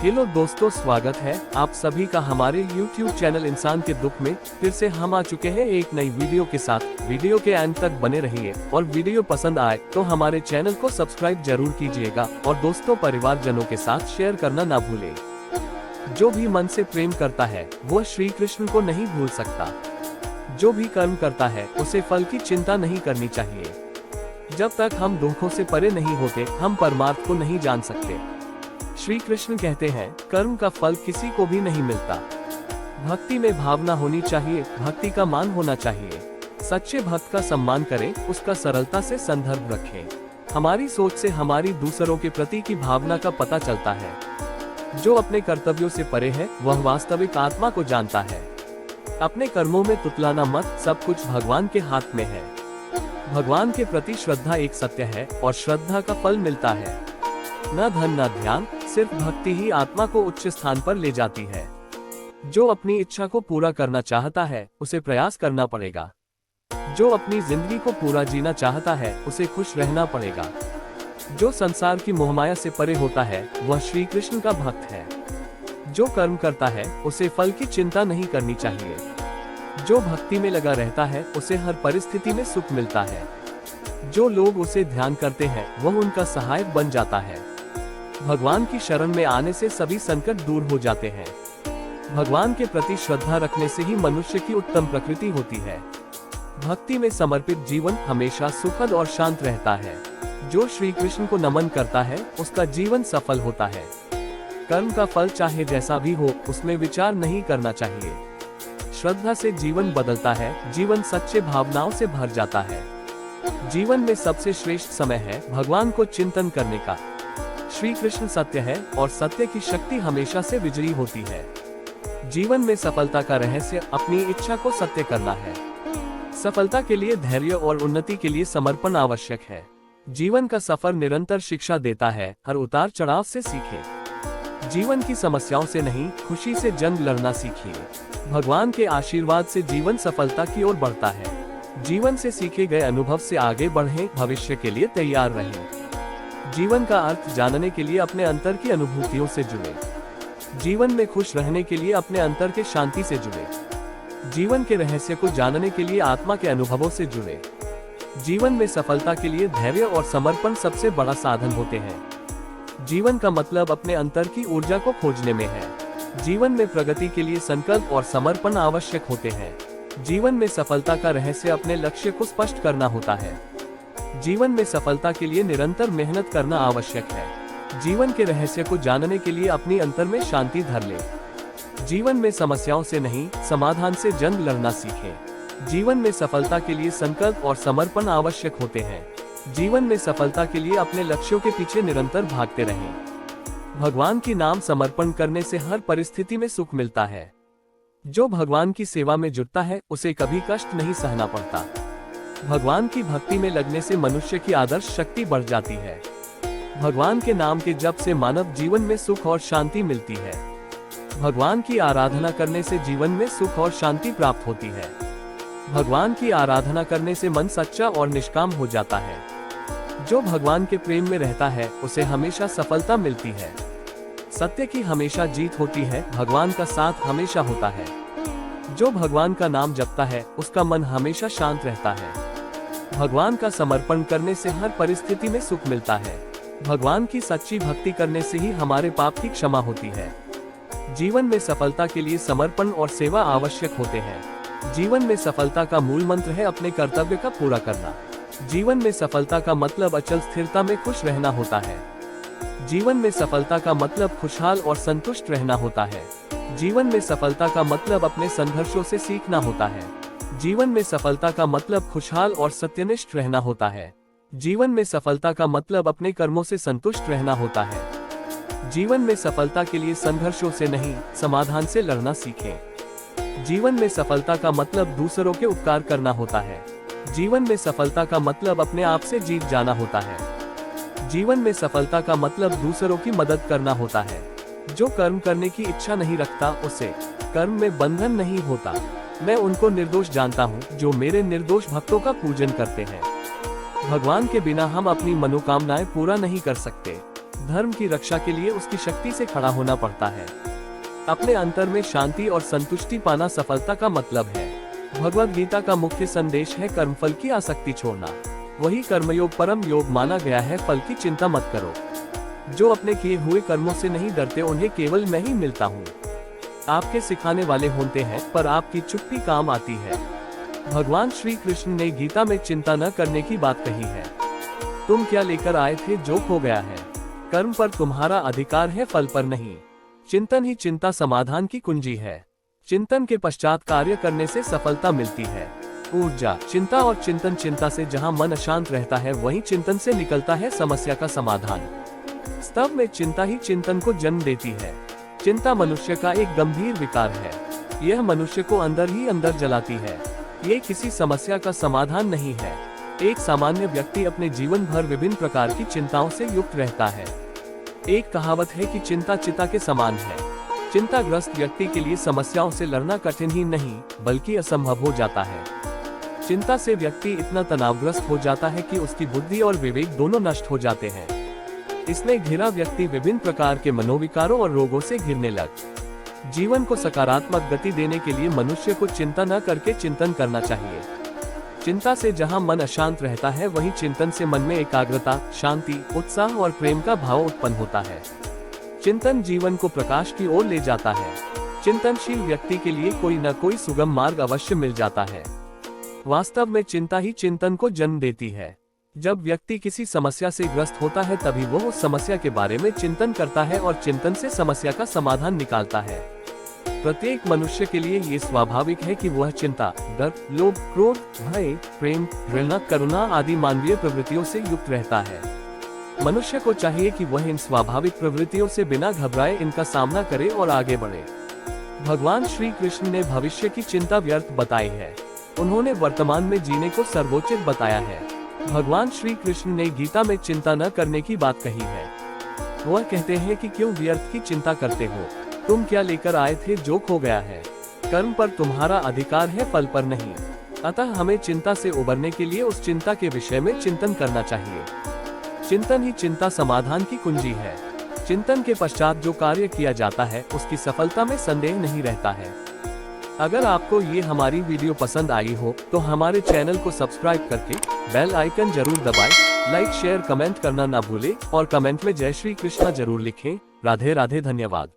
Hello दोस्तों, स्वागत है आप सभी का हमारे YouTube चैनल इंसान के दुख में। फिर से हम आ चुके हैं एक नई वीडियो के साथ। वीडियो के अंत तक बने रहिए और वीडियो पसंद आए तो हमारे चैनल को सब्सक्राइब जरूर कीजिएगा और दोस्तों परिवार जनों के साथ शेयर करना ना भूले। जो भी मन से प्रेम करता है वह श्री कृष्ण को नहीं भूल सकता। जो भी कर्म करता है उसे फल की चिंता नहीं करनी चाहिए। जब तक हम दुखों से परे नहीं होते हम परमार्थ को नहीं जान सकते। श्री कृष्ण कहते हैं, कर्म का फल किसी को भी नहीं मिलता। भक्ति में भावना होनी चाहिए, भक्ति का मान होना चाहिए। सच्चे भक्त का सम्मान करें, उसका सरलता से संदर्भ रखें। हमारी सोच से हमारी दूसरों के प्रति की भावना का पता चलता है। जो अपने कर्तव्यों से परे है वह वास्तविक आत्मा को जानता है। अपने कर्मों में तुतलाना मत, सब कुछ भगवान के हाथ में है। भगवान के प्रति श्रद्धा एक सत्य है और श्रद्धा का फल मिलता है। न धन न ध्यान, सिर्फ भक्ति ही आत्मा को उच्च स्थान पर ले जाती है। जो अपनी इच्छा को पूरा करना चाहता है उसे प्रयास करना पड़ेगा। जो अपनी जिंदगी को पूरा जीना चाहता है उसे खुश रहना पड़ेगा। जो संसार की मोहमाया से परे होता है वह श्री कृष्ण का भक्त है। जो कर्म करता है उसे फल की चिंता नहीं करनी चाहिए। जो भक्ति में लगा रहता है उसे हर परिस्थिति में सुख मिलता है। जो लोग उसे ध्यान करते हैं वह उनका सहायक बन जाता है। भगवान की शरण में आने से सभी संकट दूर हो जाते हैं। भगवान के प्रति श्रद्धा रखने से ही मनुष्य की उत्तम प्रकृति होती है। भक्ति में समर्पित जीवन हमेशा सुखद और शांत रहता है। जो श्री कृष्ण को नमन करता है उसका जीवन सफल होता है। कर्म का फल चाहे जैसा भी हो उसमें विचार नहीं करना चाहिए। श्रद्धा से जीवन बदलता है, जीवन सच्चे भावनाओं से भर जाता है। जीवन में सबसे श्रेष्ठ समय है भगवान को चिंतन करने का। श्री कृष्ण सत्य है और सत्य की शक्ति हमेशा से विजयी होती है। जीवन में सफलता का रहस्य अपनी इच्छा को सत्य करना है। सफलता के लिए धैर्य और उन्नति के लिए समर्पण आवश्यक है। जीवन का सफर निरंतर शिक्षा देता है, हर उतार चढ़ाव से सीखे। जीवन की समस्याओं से नहीं, खुशी से जंग लड़ना सीखिए। भगवान के आशीर्वाद से जीवन सफलता की ओर बढ़ता है। जीवन से सीखे गए अनुभव से आगे बढ़ें, भविष्य के लिए तैयार रहें। जीवन का अर्थ जानने के लिए अपने अंतर की अनुभूतियों से जुड़े। जीवन में खुश रहने के लिए अपने अंतर के शांति से जुड़े। जीवन के रहस्य को जानने के लिए आत्मा के अनुभवों से जुड़े। जीवन में सफलता के लिए धैर्य और समर्पण सबसे बड़ा साधन होते हैं। जीवन का मतलब अपने अंतर की ऊर्जा को खोजने में है। जीवन में प्रगति के लिए संकल्प और समर्पण आवश्यक होते हैं। जीवन में सफलता का रहस्य अपने लक्ष्य को स्पष्ट करना होता है। जीवन में सफलता के लिए निरंतर मेहनत करना आवश्यक है। जीवन के रहस्य को जानने के लिए अपनी अंतर में शांति धर ले। जीवन में समस्याओं से नहीं, समाधान से जंग लड़ना सीखें। जीवन में सफलता के लिए संकल्प और समर्पण आवश्यक होते हैं। जीवन में सफलता के लिए अपने लक्ष्यों के पीछे निरंतर भागते रहें। भगवान की नाम समर्पण करने से हर परिस्थिति में सुख मिलता है। जो भगवान की सेवा में जुटता है उसे कभी कष्ट नहीं सहना पड़ता। भगवान की भक्ति में लगने से मनुष्य की आदर्श शक्ति बढ़ जाती है। भगवान के नाम के जप से मानव जीवन में सुख और शांति मिलती है। भगवान की आराधना करने से जीवन में सुख और शांति प्राप्त होती है। भगवान की आराधना करने से मन सच्चा और निष्काम हो जाता है। जो भगवान के प्रेम में रहता है उसे हमेशा सफलता मिलती है। सत्य की हमेशा जीत होती है, भगवान का साथ हमेशा होता है। जो भगवान का नाम जपता है उसका मन हमेशा शांत रहता है। भगवान का समर्पण करने से हर परिस्थिति में सुख मिलता है। भगवान की सच्ची भक्ति करने से ही हमारे पाप की क्षमा होती है। जीवन में सफलता के लिए समर्पण और सेवा आवश्यक होते हैं। जीवन में सफलता का मूल मंत्र है अपने कर्तव्य का पूरा करना। जीवन में सफलता का मतलब अचल स्थिरता में खुश रहना होता है। जीवन में सफलता का मतलब खुशहाल और संतुष्ट रहना होता है। जीवन में सफलता का मतलब अपने संघर्षों से सीखना होता है। जीवन में सफलता का मतलब खुशहाल और सत्यनिष्ठ रहना होता है। जीवन में सफलता का मतलब अपने कर्मों से संतुष्ट रहना होता है। जीवन में सफलता के लिए संघर्षों से नहीं, समाधान से लड़ना सीखें। जीवन में सफलता का मतलब दूसरों के उपकार करना होता है। जीवन में सफलता का मतलब अपने आप से जीत जाना होता है। जीवन में सफलता का मतलब दूसरों की मदद करना होता है। जो कर्म करने की इच्छा नहीं रखता उसे कर्म में बंधन नहीं होता। मैं उनको निर्दोष जानता हूँ जो मेरे निर्दोष भक्तों का पूजन करते हैं। भगवान के बिना हम अपनी मनोकामनाएं पूरा नहीं कर सकते। धर्म की रक्षा के लिए उसकी शक्ति से खड़ा होना पड़ता है। अपने अंतर में शांति और संतुष्टि पाना सफलता का मतलब है। भगवद गीता का मुख्य संदेश है कर्मफल की आसक्ति छोड़ना। वही कर्मयोग परम योग माना गया है। फल की चिंता मत करो। जो अपने किए हुए कर्मों से नहीं डरते उन्हें केवल मैं ही मिलता हूँ। आपके सिखाने वाले होते हैं पर आपकी चुप्पी काम आती है। भगवान श्री कृष्ण ने गीता में चिंता न करने की बात कही है। तुम क्या लेकर आए थे जो खो गया है। कर्म पर तुम्हारा अधिकार है, फल पर नहीं। चिंतन ही चिंता समाधान की कुंजी है। चिंतन के पश्चात कार्य करने से सफलता मिलती है। ऊर्जा, चिंता और चिंतन। चिंता से जहाँ मन अशांत रहता है वहीं चिंतन से निकलता है समस्या का समाधान। स्तव में चिंता ही चिंतन को जन्म देती है। चिंता मनुष्य का एक गंभीर विकार है। यह मनुष्य को अंदर ही अंदर जलाती है। ये किसी समस्या का समाधान नहीं है। एक सामान्य व्यक्ति अपने जीवन भर विभिन्न प्रकार की चिंताओं से युक्त रहता है। एक कहावत है कि चिंता चिता के समान है। चिंताग्रस्त व्यक्ति के लिए समस्याओं से लड़ना कठिन ही नहीं बल्कि असंभव हो जाता है। चिंता से व्यक्ति इतना तनावग्रस्त हो जाता है कि उसकी बुद्धि और विवेक दोनों नष्ट हो जाते हैं। इसमें घिरा व्यक्ति विभिन्न प्रकार के मनोविकारों और रोगों से घिरने लग। जीवन को सकारात्मक गति देने के लिए मनुष्य को चिंता न करके चिंतन करना चाहिए। चिंता से जहां मन अशांत रहता है वहीं चिंतन से मन में एकाग्रता, शांति, उत्साह और प्रेम का भाव उत्पन्न होता है। चिंतन जीवन को प्रकाश की ओर ले जाता है। चिंतनशील व्यक्ति के लिए कोई न कोई सुगम मार्ग अवश्य मिल जाता है। वास्तव में चिंता ही चिंतन को जन्म देती है। जब व्यक्ति किसी समस्या से ग्रस्त होता है तभी वो उस समस्या के बारे में चिंतन करता है और चिंतन से समस्या का समाधान निकालता है। प्रत्येक मनुष्य के लिए ये स्वाभाविक है कि वह चिंता, डर, लोभ, क्रोध, भय, प्रेम, घृणा, करुणा आदि मानवीय प्रवृत्तियों से युक्त रहता है। मनुष्य को चाहिए कि वह इन स्वाभाविक प्रवृत्तियों से बिना घबराए इनका सामना करे और आगे बढ़े। भगवान श्री कृष्ण ने भविष्य की चिंता व्यर्थ बताई है। उन्होंने वर्तमान में जीने को सर्वोचित बताया है। भगवान श्री कृष्ण ने गीता में चिंता न करने की बात कही है। वह कहते हैं कि क्यों व्यर्थ की चिंता करते हो। तुम क्या लेकर आए थे जो खो गया है। कर्म पर तुम्हारा अधिकार है, फल पर नहीं। अतः हमें चिंता से उबरने के लिए उस चिंता के विषय में चिंतन करना चाहिए। चिंतन ही चिंता समाधान की कुंजी है। चिंतन के पश्चात जो कार्य किया जाता है उसकी सफलता में संदेह नहीं रहता है। अगर आपको ये हमारी वीडियो पसंद आई हो तो हमारे चैनल को सब्सक्राइब करके बेल आइकन जरूर दबाएं। लाइक, शेयर, कमेंट करना ना भूलें और कमेंट में जय श्री कृष्णा जरूर लिखें। राधे राधे, धन्यवाद।